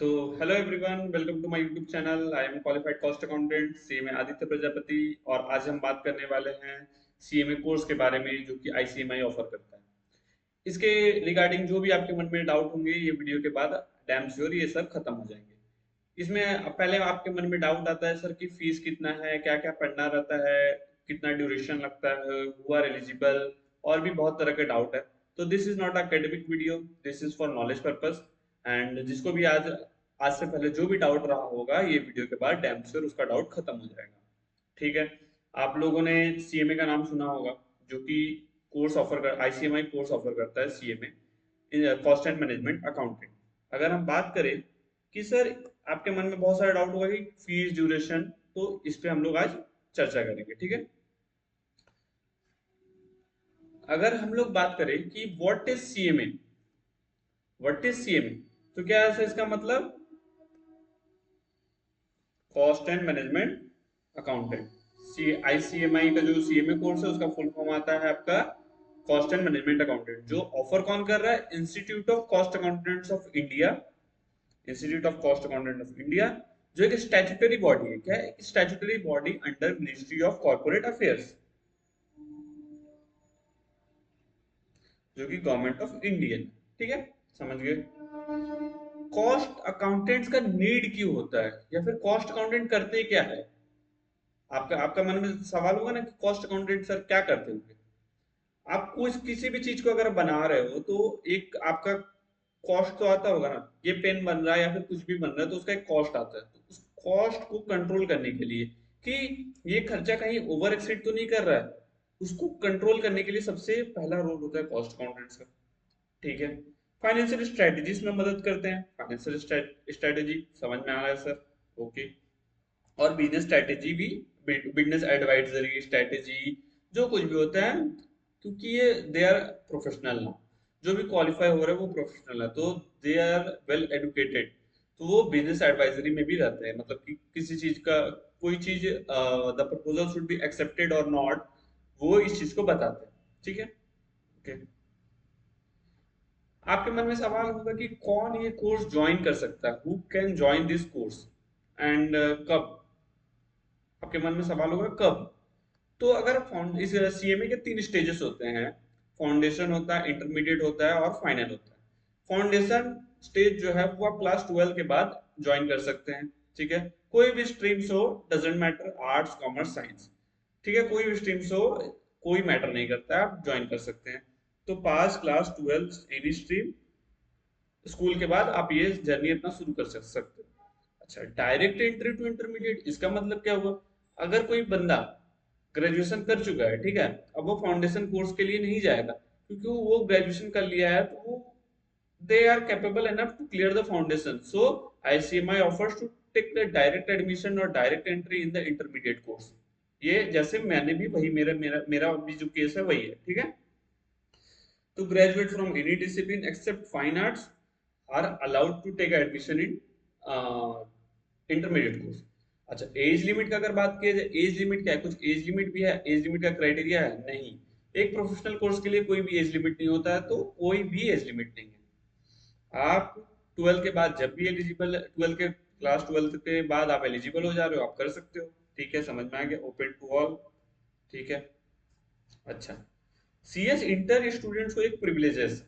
तो hello everyone, welcome to my YouTube channel. I am qualified cost accountant CMA Aditya Prajapati. और आज हम बात करने वाले हैं सीएमए कोर्स के बारे में जो कि आईसीएमआई ऑफर करता है। इसके रिगार्डिंग जो भी आपके मन में डाउट होंगे ये वीडियो के बाद डैम श्योर ये सब खत्म हो जाएंगे। इसमें पहले आपके मन में डाउट आता है सर कि फीस कितना है, क्या क्या पढ़ना रहता है, कितना ड्यूरेशन लगता है, हु आर एलिजिबल, और भी बहुत तरह के डाउट है। तो this is not academic video, this is for knowledge purpose. And जिसको भी आज आज से पहले जो भी डाउट रहा होगा ये वीडियो के बाद डैम श्योर उसका डाउट खत्म हो जाएगा। ठीक है। आप लोगों ने सीएमए का नाम सुना होगा, जो कि कोर्स ऑफर कर आईसीएमआई कोर्स ऑफर करता है CMA, cost and management accounting. अगर हम बात करें कि सर आपके मन में बहुत सारा डाउट होगा कि फीस ड्यूरेशन, तो इस पे हम लोग आज चर्चा करेंगे। ठीक है। अगर हम लोग बात करें कि what is CMA, what is CMA, तो क्या है इसका मतलब? Cost and management accountant. सी आईसीएमआई का जो सीएमए कोर्स है उसका फुल फॉर्म आता है आपका कॉस्ट एंड मैनेजमेंट अकाउंटेंट। जो ऑफर कौन कर रहा है? Institute of cost accountants of India. Institute of cost accountant of India जो एक स्टैट्यूटरी बॉडी है। क्या है? Statutory body under ministry of corporate affairs, जो कि गवर्नमेंट ऑफ इंडिया। ठीक है, समझ गए। कॉस्ट अकाउंटेंट्स का नीड क्यों होता है, या फिर कॉस्ट अकाउंटेंट करते क्या है? आपका आपका मन में सवाल होगा ना कि कॉस्ट अकाउंटेंट सर क्या करते होंगे। आप कुछ किसी भी चीज को अगर बना रहे हो तो एक आपका कॉस्ट तो आता होगा ना। ये पेन बन रहा है या फिर कुछ भी बन रहा है तो उसका एक कॉस्ट आता है। तो उस कॉस्ट को कंट्रोल करने के लिए कि ये खर्चा कहीं ओवर एक्सीड तो नहीं कर रहा है, उसको कंट्रोल करने के लिए सबसे पहला रोल होता है कॉस्ट अकाउंटेंट्स का। ठीक है। फाइनेंशियल स्ट्रेटेजीज में मदद करते हैं। फाइनेंशियल स्ट्रेटेजी समझ में आ रहा है सर? ओके। और बिजनेस स्ट्रेटेजी भी, बिजनेस एडवाइजरी स्ट्रेटेजी, जो कुछ भी होता है, क्योंकि ये दे आर प्रोफेशनल ना। जो भी क्वालिफाई हो रहे हैं वो प्रोफेशनल है, तो दे आर वेल एडुकेटेड। तो वो बिजनेस एडवाइजरी में भी रहते हैं, मतलब कि किसी चीज का कोई चीज the proposal should be accepted और नॉट, वो इस चीज को बताते हैं। ठीक है। ओके। आपके मन में सवाल होगा कि कौन ये कोर्स ज्वाइन कर सकता है, who can join this course, and कब। आपके मन में सवाल होगा कब। तो अगर इस सीएमए के तीन स्टेजेस होते हैं। फाउंडेशन होता है, इंटरमीडिएट होता है और फाइनल होता है। फाउंडेशन स्टेज जो है वो आप क्लास 12 के बाद ज्वाइन कर सकते हैं। ठीक है। कोई भी स्ट्रीम्स हो, doesn't matter, arts commerce science. ठीक है, कोई भी स्ट्रीम्स हो, कोई मैटर नहीं करता है, आप ज्वाइन कर सकते हैं। तो पास क्लास 12 एनी स्ट्रीम, स्कूल के बाद आप ये जर्नी अपना शुरू कर सकते हो। अच्छा, डायरेक्ट एंट्री टू इंटरमीडिएट, इसका मतलब क्या हुआ? अगर कोई बंदा ग्रेजुएशन कर चुका है, ठीक है, अब वो फाउंडेशन कोर्स के लिए नहीं जाएगा क्योंकि वो ग्रेजुएशन कर लिया है, तो वो they are capable enough to clear the foundation. So ICMAI offers to take the direct admission और direct entry in the intermediate course. ये जैसे मैंने भी वही, मेरा मेरा मेरा भी जो केस है वही है। ठीक है। तो graduate from any discipline except fine arts are allowed to take admission in intermediate course. अच्छा, एज लिमिट का अगर बात किया जाए, एज लिमिट क्या है? कुछ एज लिमिट भी है? एज लिमिट का क्राइटेरिया है? नहीं। एक प्रोफेशनल कोर्स के लिए कोई भी एज लिमिट नहीं होता है, तो कोई भी एज लिमिट नहीं है। आप 12 के बाद जब भी एलिजिबल, 12 के क्लास 12 के बाद आप एलिजिबल हो जा रहे हो, आप कर सकते हो। ठीक है, समझ में आ गया? Open to all. ठीक है। अच्छा, सीएस इंटर स्टूडेंट्स को एक प्रिविलेजेस,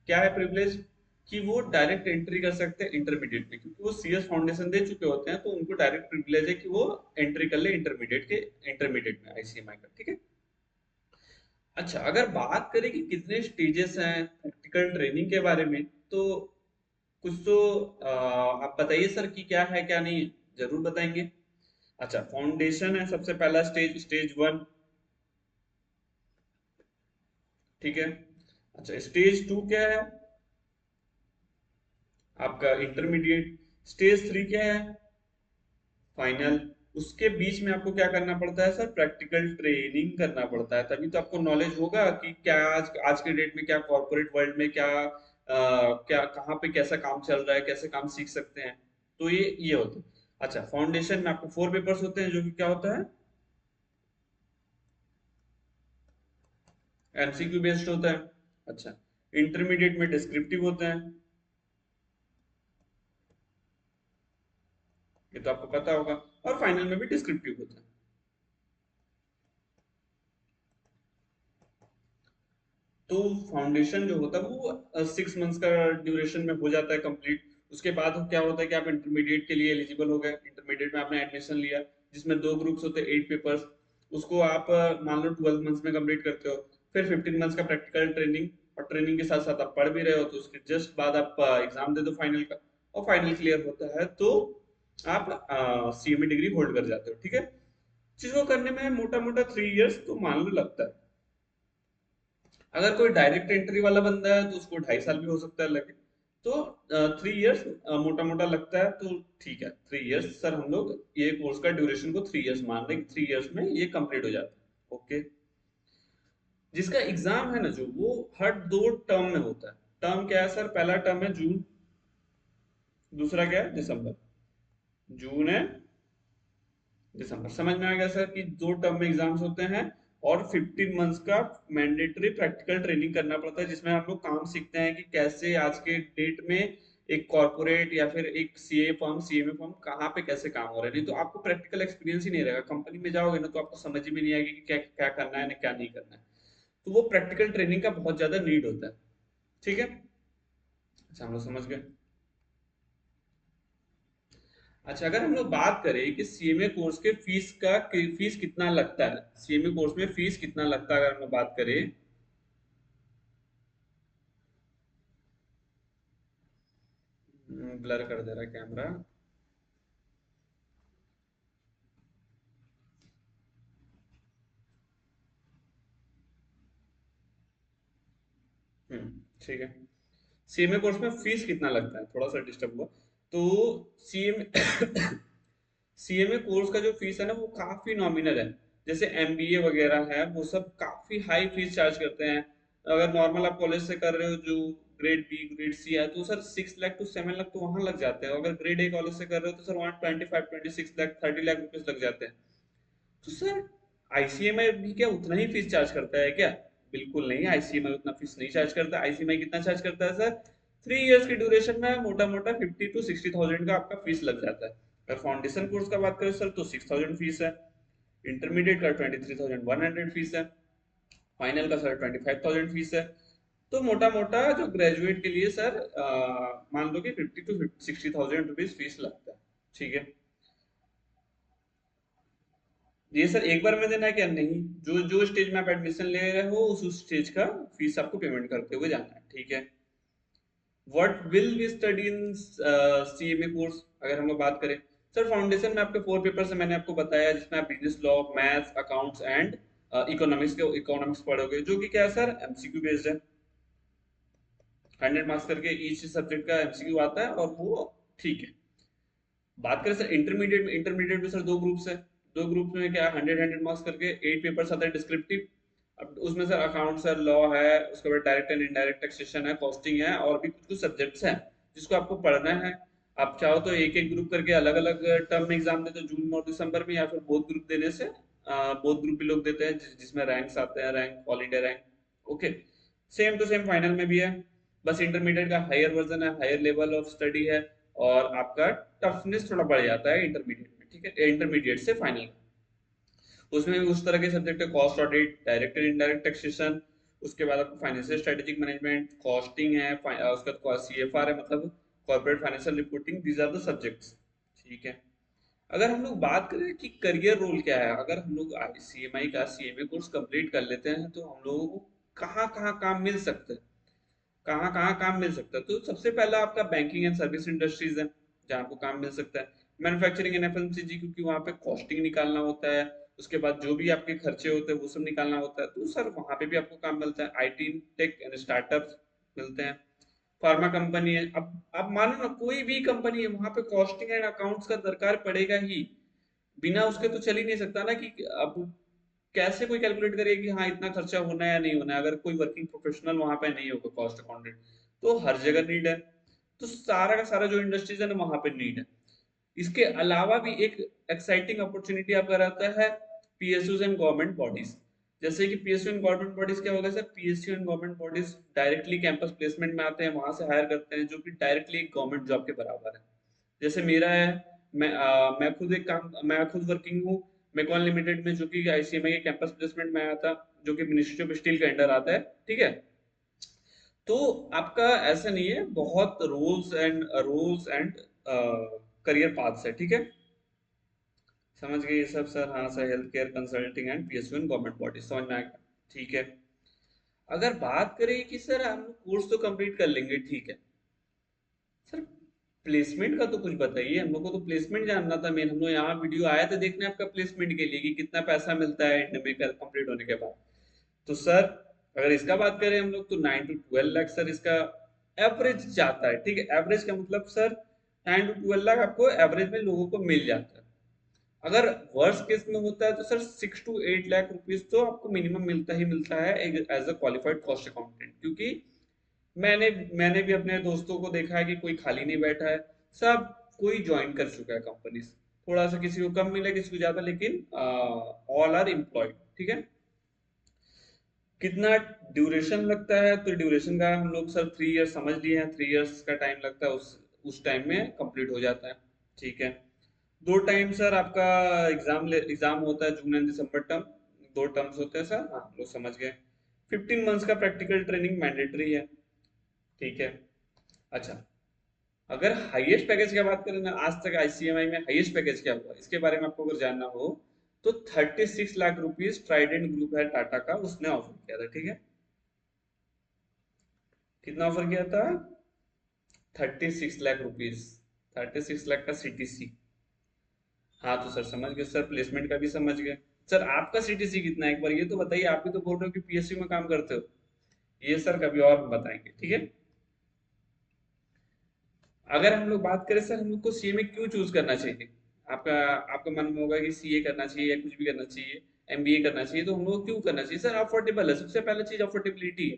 क्या है प्रिविलेज? कि वो डायरेक्ट एंट्री कर सकते हैं इंटरमीडिएट में, क्योंकि वो सीएस फाउंडेशन दे चुके होते हैं, तो उनको डायरेक्ट प्रिविलेज है कि वो एंट्री कर ले इंटरमीडिएट के, इंटरमीडिएट में आईसीएमआई का। ठीक है। अच्छा, अगर बात करें कि कितने स्टेजेस हैं प्रैक्टिकल ट्रेनिंग के बारे में, तो कुछ तो आप बताइए सर कि क्या है क्या नहीं है? जरूर बताएंगे। अच्छा, फाउंडेशन है सबसे पहला स्टेज, स्टेज 1। ठीक है। अच्छा, स्टेज 2 क्या है? आपका इंटरमीडिएट। स्टेज 3 क्या है? फाइनल। उसके बीच में आपको क्या करना पड़ता है सर? प्रैक्टिकल ट्रेनिंग करना पड़ता है, तभी तो आपको नॉलेज होगा कि क्या आज आज के डेट में क्या कॉर्पोरेट वर्ल्ड में क्या क्या कहाँ पे कैसा काम चल रहा है, कैसे काम सीख सकते हैं। तो ये होता है। अच्छा, फाउंडेशन में आपको 4 पेपर्स होते हैं, जो कि क्या होता है? एमसीक्यू बेस्ड होता है। अच्छा, इंटरमीडिएट में डिस्क्रिप्टिव होते हैं। ये तो आपको पता होगा। और फाइनल में भी डिस्क्रिप्टिव होता है। तो फाउंडेशन जो होता है वो 6 मंथ्स का ड्यूरेशन में हो जाता है कंप्लीट। उसके बाद क्या होता है कि आप इंटरमीडिएट के लिए एलिजिबल हो गए, इंटरमीडिएट में आपने एडमिशन लिया, जिसमें 2 ग्रुप्स होते हैं, 8 पेपर्स। उसको आप मान लो 12 मंथ्स में कंप्लीट करते हो। फिर 15 मंथ्स का प्रैक्टिकल ट्रेनिंग, और ट्रेनिंग के साथ साथ आप पढ़ भी रहे हो, तो उसके जस्ट बाद आप एग्जाम दे दो फाइनल का, और फाइनल क्लियर होता है तो आप सीएमए डिग्री होल्ड कर जाते हो। ठीक है, चीजों को करने में मोटा मोटा 3 इयर्स तो मान लो लगता है। अगर कोई डायरेक्ट एंट्री वाला बंदा है तो उसको 2.5 साल भी हो सकता है लगे। तो 3 इयर्स मोटा मोटा लगता है, तो ठीक है, 3 इयर्स सर, हम लोग ये कोर्स का ड्यूरेशन को 3 इयर्स मान रहे हैं, 3 इयर्स में ये कंप्लीट हो जाता है। ओके। जिसका एग्जाम है ना जो, वो हर 2 टर्म में होता है। टर्म क्या है सर? पहला टर्म है जून, दूसरा क्या है? दिसंबर। जून है, दिसंबर। समझ में आ गया सर कि 2 टर्म में एग्जाम्स होते हैं, और 15 मंथ्स का मैंडेटरी प्रैक्टिकल ट्रेनिंग करना पड़ता है, जिसमें हम लोग काम सीखते हैं कि कैसे आज के डेट में एक कॉर्पोरेट या फिर एक सीए फर्म, सीएमए फर्म कहाँ पे कैसे काम हो रहा है। नहीं तो आपको प्रैक्टिकल एक्सपीरियंस ही नहीं रहेगा, कंपनी में जाओगे ना तो आपको समझ में नहीं आएगी कि क्या क्या करना है ना क्या नहीं करना है। तो वो प्रैक्टिकल ट्रेनिंग का बहुत ज्यादा नीड होता है। ठीक है, अच्छा हम लोग समझ गए। अच्छा, अगर हम लोग बात करें कि सीएमए कोर्स के फीस कितना लगता है, सीएमए कोर्स में फीस कितना लगता है, अगर हम लोग बात करें। ब्लर कर दे रहा है कैमरा। ठीक है। सीएमए कोर्स में फीस कितना लगता है, थोड़ा सा डिस्टर्ब हुआ। तो सीएमए सीएमए कोर्स का जो फीस है ना, वो काफी नॉमिनल है। जैसे एमबीए वगैरह है, वो सब काफी हाई फीस चार्ज करते हैं। अगर नॉर्मल आप कॉलेज से कर रहे हो जो ग्रेड बी ग्रेड सी है, तो सर 6 लाख to 7 लाख तो वहां लग जाते हैं। अगर ग्रेड ए कॉलेज से कर रहे हो तो सर वहाँ 25 26 लाख 30 लाख रुपीज लग जाते हैं। तो सर आईसीएमआई भी क्या उतना ही फीस चार्ज करता है क्या? बिल्कुल नहीं, आईसीएमआई उतना फीस नहीं चार्ज करता। आईसीएमआई कितना चार्ज करता है सर? 3 इयर्स की ड्यूरेशन में मोटा मोटा 50 to 60 थाउजेंड का आपका फीस लग जाता है। अगर फाउंडेशन कोर्स का बात करें सर, तो 6,000 फीस है। इंटरमीडिएट का 23,100 फीस है। फाइनल का सर 25,000 फीस है। तो मोटा मोटा जो ग्रेजुएट के लिए सर मान लो कि 50 to 60 थाउजेंड रुपीज फीस लगता है। ठीक है, ये सर एक बार में देना है क्या? नहीं, जो जो स्टेज में आप एडमिशन ले रहे हो उस स्टेज का फीस आपको पेमेंट करते हुए जाना है। ठीक है। What will we study in CMA course, अगर हम लोग बात करें सर, फाउंडेशन में आपके 4 पेपर्स है, मैंने आपको बताया, जिसमें आप business law, maths, accounts and economics पढ़ोगे, जो कि क्या है सर? एमसीक्यू बेस्ड है। 100 मार्क्स करके ईच सब्जेक्ट का एमसीक्यू आता है, और वो ठीक है। बात करें सर इंटरमीडिएट में, इंटरमीडिएट में सर 2 ग्रुप्स है। 2 ग्रुप्स में क्या, 100 100 मार्क्स करके 8 पेपर्स आता है डिस्क्रिप्टिव। अब उसमें सर अकाउंट सर, लॉ है, उसके बाद डायरेक्ट एंड इनडायरेक्ट टैक्सेशन है, कॉस्टिंग है, और भी कुछ कुछ सब्जेक्ट्स हैं जिसको आपको पढ़ना है। आप चाहो तो एक एक ग्रुप करके अलग अलग टर्म में एग्जाम देते हो, जून और दिसंबर में, या फिर बोथ ग्रुप देने से बोथ ग्रुप भी लोग देते हैं, जिसमें रैंक्स आते हैं, rank all India rank. Okay, same to same final में भी है। बस इंटरमीडिएट का हायर वर्जन है, हायर लेवल ऑफ स्टडी है, और आपका टफनेस थोड़ा बढ़ जाता है इंटरमीडिएट में। ठीक है, इंटरमीडिएट से फाइनल। उसमें भी उस तरह के सब्जेक्ट है, cost audit, direct and indirect taxation. उसके बाद आपको फाइनेंशियल स्ट्रेटेजिक मैनेजमेंट, कॉस्टिंग है, उसके बाद सीएफआर है, मतलब corporate financial reporting. These are the subjects. ठीक है। अगर हम लोग बात करें कि करियर रोल क्या है, अगर हम लोग सीएमआई का सीएमए कोर्स कंप्लीट कर लेते हैं, तो हम लोगों को कहाँ कहाँ काम मिल सकता है, कहाँ कहाँ काम मिल सकता है? तो सबसे पहला आपका बैंकिंग एंड सर्विस इंडस्ट्रीज है, जहाँ आपको काम मिल सकता है। मैन्युफैक्चरिंग एंड एफएमसीजी, क्योंकि वहाँ पे कॉस्टिंग निकालना होता है, उसके बाद जो भी आपके खर्चे होते हैं वो सब निकालना होता है, तो सर वहाँ पे भी आपको काम मिलता है। आईटी टेक एंड स्टार्टअप मिलते हैं। फार्मा कंपनी है, अब आप मानो ना, कोई भी कंपनी है, वहाँ पे कॉस्टिंग एंड अकाउंट्स का दरकार पड़ेगा ही। बिना उसके तो चल ही नहीं सकता ना, कि अब कैसे कोई कैलकुलेट करेगा कि हाँ इतना खर्चा होना है या नहीं होना है, अगर कोई वर्किंग प्रोफेशनल वहां पे नहीं होगा कॉस्ट अकाउंटेंट। तो हर जगह नीड है। तो सारा का सारा जो इंडस्ट्रीज है ना, वहां पे नीड है। इसके अलावा भी एक एक्साइटिंग अपॉर्चुनिटी आपका रहता है, पीएसयूज एंड गवर्नमेंट बॉडीज। जैसे कि पीएसयू एंड गवर्नमेंट बॉडीज क्या होगा sir? PSU and government bodies directly campus placement में आते हैं, वहां से हायर करते हैं, जो कि डायरेक्टली एक गवर्नमेंट जॉब के बराबर है। जैसे मेरा है, मैं खुद एक काम मैं खुद वर्किंग हूँ मेकॉन लिमिटेड में, जो कि आईसीएमआई के कैंपस प्लेसमेंट में आया था, जो कि मिनिस्ट्री ऑफ स्टील के अंडर आता है, ठीक है। तो आपका ऐसा नहीं है, बहुत रूल्स एंड करियर पाथ्स है, ठीक है। समझ गए ये सब सर? हाँ sir, health care consulting and PSU in government body, समझ में आ गया, ठीक है। अगर बात करें कि सर हम कोर्स तो कंप्लीट कर लेंगे, ठीक है सर, प्लेसमेंट का तो कुछ बताइए, हम लोग को तो प्लेसमेंट जानना था मेन। हम लोग यहाँ वीडियो आए थे देखने आपका प्लेसमेंट के लिए कि कितना पैसा मिलता है इंटरव्यू कंप्लीट होने के बाद। तो सर अगर इसका बात करें हम लोग, तो 9 to 12 लाख सर इसका एवरेज जाता है, ठीक है। एवरेज का मतलब सर 9 to 12 लाख आपको एवरेज में लोगों को मिल जाता है। अगर वर्स्ट केस में होता है तो सर 6 to 8 लाख रुपीज तो आपको मिनिमम मिलता ही मिलता है as a qualified cost accountant, क्योंकि मैंने मैंने भी अपने दोस्तों को देखा है कि कोई खाली नहीं बैठा है, सब कोई ज्वाइन कर चुका है कंपनी। थोड़ा सा किसी को कम मिला किसी को ज्यादा, लेकिन ऑल आर एम्प्लॉयड, ठीक है। कितना ड्यूरेशन लगता है, तो ड्यूरेशन का हम लोग सर 3 इयर्स समझ लिए हैं, 3 इयर्स का टाइम लगता है, उस टाइम में कंप्लीट हो जाता है, ठीक है। 2 टाइम सर आपका एग्जाम होता है, जून एंड दिसंबर टर्म, 2 टर्म्स होते हैं सर, हाँ हम लोग समझ गए। 15 मंथ्स का प्रैक्टिकल ट्रेनिंग मैंडेटरी है, ठीक है। अच्छा, अगर हाईएस्ट पैकेज की बात करें ना, आज तक आईसीएमआई में हाईएस्ट पैकेज क्या हुआ इसके बारे में आपको अगर जानना हो, तो 36 लाख रुपीज ट्राइडेंट ग्रुप है टाटा का, उसने ऑफर किया था, ठीक है। कितना ऑफर किया था? 36 लाख रुपीज, 36 लाख का सीटीसी। हाँ तो सर समझ गए सर, प्लेसमेंट का भी समझ गए। सर आपका सीटीसी कितना है एक बार ये तो बताइए, आप भी तो बोल रहे हो कि पीएसयू में काम करते हो। ये सर कभी और बताएंगे, ठीक है। अगर हम लोग बात करें सर, हम लोग को सीए में क्यों चूज करना चाहिए, आपका आपका मन में होगा कि सीए करना चाहिए या कुछ भी करना चाहिए, एमबीए करना चाहिए, तो हम लोग को क्यों करना चाहिए सर? अफोर्डेबल है, सबसे पहला चीज अफोर्डेबिलिटी है।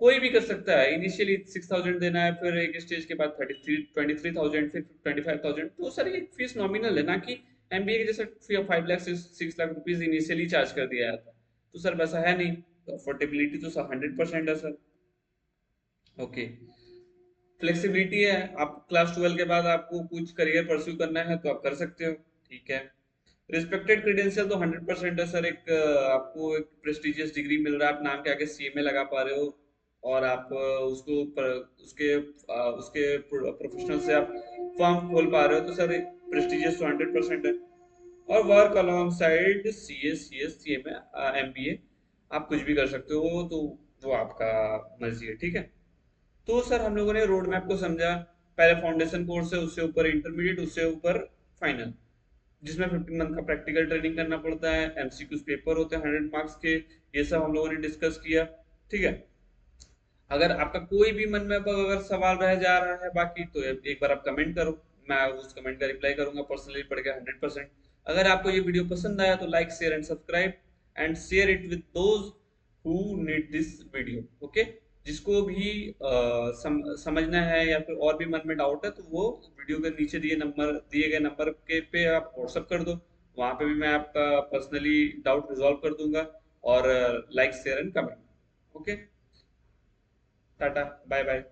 कोई भी कर सकता है, इनिशियली 6,000 देना है, फिर एक स्टेज के बाद 23,000, फिर 25,000, तो सर ये फीस नॉमिनल है ना, कि एमबीए के जैसे 5 लाख से 6 लाख रुपीज इनिशियली चार्ज कर दिया जाता है। तो सर वैसा है नहीं, तो अफोर्डेबिलिटी तो सर 100% है सर। ओके, फ्लेक्सिबिलिटी है, आप क्लास 12 के बाद आपको कुछ करियर परस्यू करना है तो आप कर सकते हो, ठीक है। रिस्पेक्टेड क्रेडेंशियल तो 100% है सर, आपको एक प्रेस्टिजियस डिग्री मिल रहा है, आप नाम के आगे सीएमए लगा पा रहे हो, और आप उसके प्रोफेशनल से आप फर्म खोल पा रहे हो, तो सर प्रेस्टिजियस तो 100% है। और work along side CA, CS, CMA, MBA, आप कुछ भी कर सकते हो, तो वो आपका मर्जी है, ठीक है। तो सर हम लोगों ने रोड मैप को समझा, पहले फाउंडेशन कोर्स है, उससे ऊपर इंटरमीडिएट, उससे ऊपर फाइनल, जिसमें 15 मंथ का प्रैक्टिकल ट्रेनिंग करना पड़ता है, एमसीक्यूज पेपर होते हैं 100 मार्क्स के। ये सब हम लोगों ने डिस्कस किया, ठीक है। अगर आपका कोई भी मन में अगर सवाल रह जा रहा है बाकी, तो एक बार आप कमेंट करो, मैं उस कमेंट का रिप्लाई करूंगा पर्सनली पढ़ के 100%। अगर आपको ये वीडियो पसंद आया तो like share and subscribe and share it with those who need this video, okay. जिसको भी समझना है या फिर और भी मन में डाउट है, तो वो वीडियो के नीचे दिए गए नंबर के पे आप व्हाट्सअप कर दो, वहां पे भी मैं आपका पर्सनली डाउट रिजॉल्व कर दूंगा। और like share and comment, okay. टाटा, बाय बाय।